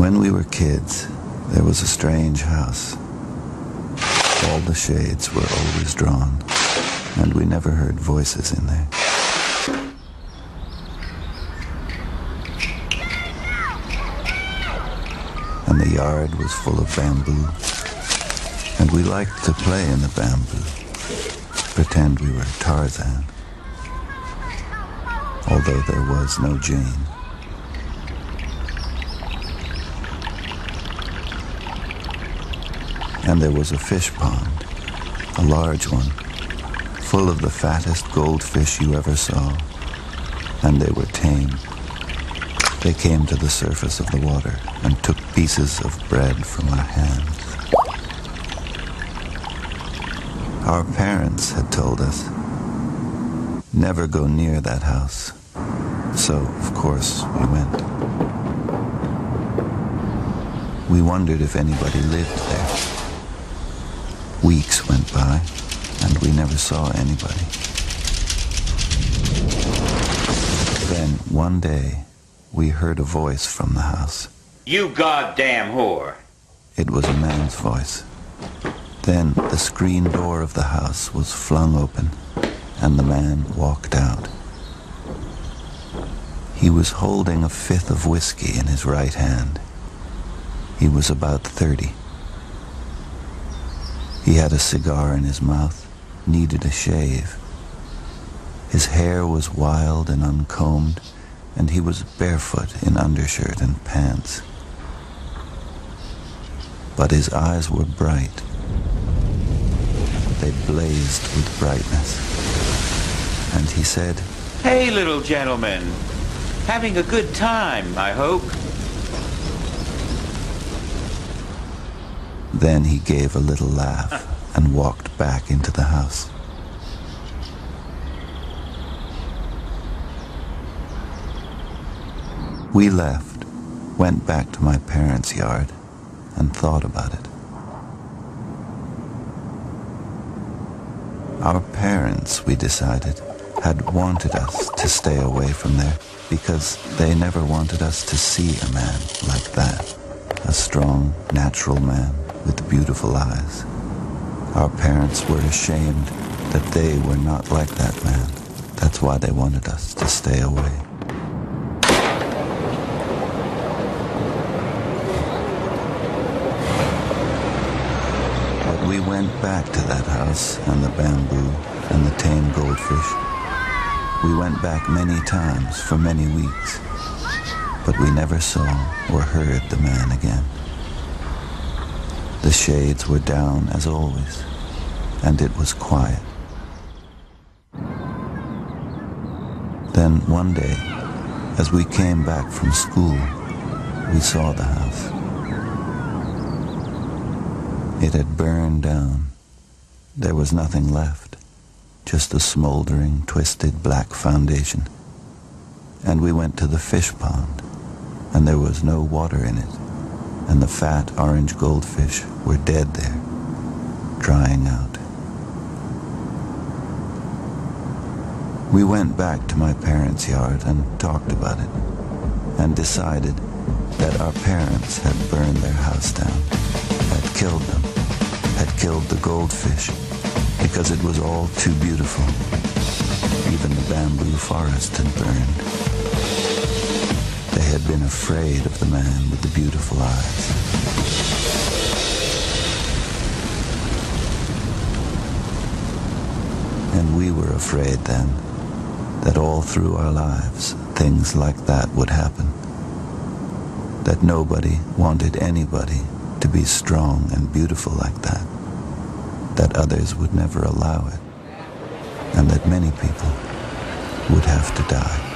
When we were kids, there was a strange house. All the shades were always drawn, and we never heard voices in there. And the yard was full of bamboo, and we liked to play in the bamboo, pretend we were Tarzan, although there was no Jane. And there was a fish pond, a large one, full of the fattest goldfish you ever saw, and they were tame. They came to the surface of the water and took pieces of bread from our hands. Our parents had told us, never go near that house. So, of course, we went. We wondered if anybody lived there. Weeks went by, and we never saw anybody. Then, one day, we heard a voice from the house. You goddamn whore! It was a man's voice. Then the screen door of the house was flung open, and the man walked out. He was holding a fifth of whiskey in his right hand. He was about 30. He had a cigar in his mouth, needed a shave. His hair was wild and uncombed, and he was barefoot in undershirt and pants. But his eyes were bright. They blazed with brightness. And he said, Hey, little gentleman. Having a good time, I hope. Then he gave a little laugh and walked back into the house. We left, went back to my parents' yard, and thought about it. Our parents, we decided, had wanted us to stay away from there because they never wanted us to see a man like that, a strong, natural man with beautiful eyes. Our parents were ashamed that they were not like that man. That's why they wanted us to stay away. But we went back to that house and the bamboo and the tame goldfish. We went back many times for many weeks, but we never saw or heard the man again. The shades were down as always, and it was quiet. Then one day, as we came back from school, we saw the house. It had burned down. There was nothing left, just a smoldering, twisted black foundation. And we went to the fish pond, and there was no water in it, and the fat orange goldfish were dead there, drying out. We went back to my parents' yard and talked about it, and decided that our parents had burned their house down, had killed them, had killed the goldfish, because it was all too beautiful. Even the bamboo forest had burned. They had been afraid of the man with the beautiful eyes. And we were afraid then that all through our lives things like that would happen. That nobody wanted anybody to be strong and beautiful like that. That others would never allow it. And that many people would have to die.